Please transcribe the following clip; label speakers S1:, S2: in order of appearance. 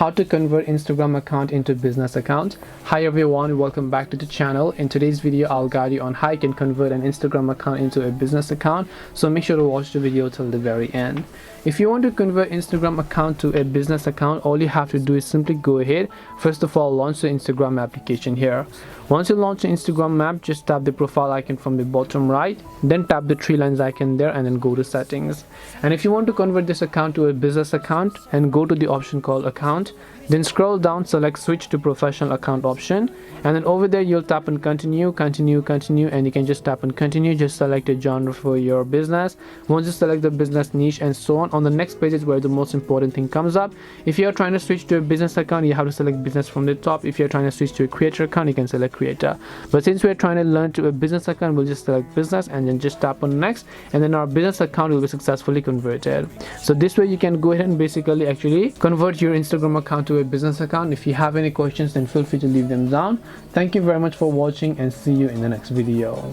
S1: how to convert Instagram account into business account. Hi everyone, welcome back to the channel. In today's video I'll guide you on how you can convert an Instagram account into a business account, so make sure to watch the video till the very end. If you want to convert Instagram account to a business account, all you have to do is simply go ahead, first of all launch the Instagram application here. Once you launch the Instagram app, just tap the profile icon from the bottom right, then tap the three lines icon there and then go to settings. And if you want to convert this account to a business account, and go to the option called account, then scroll down, select switch to professional account option, and then over there you'll tap on continue, and you can just tap on continue. Just select a genre for your business. Once you select the business niche and so on the next page is where the most important thing comes up. If you're trying to switch to a business account, you have to select business from the top. If you're trying to switch to a creator account, you can select creator. But since we're trying to learn to a business account, we'll just select business and then just tap on next, and then our business account will be successfully converted. So this way you can go ahead and basically actually convert your Instagram account to a business account. If you have any questions, then feel free to leave them down. Thank you very much for watching and see you in the next video.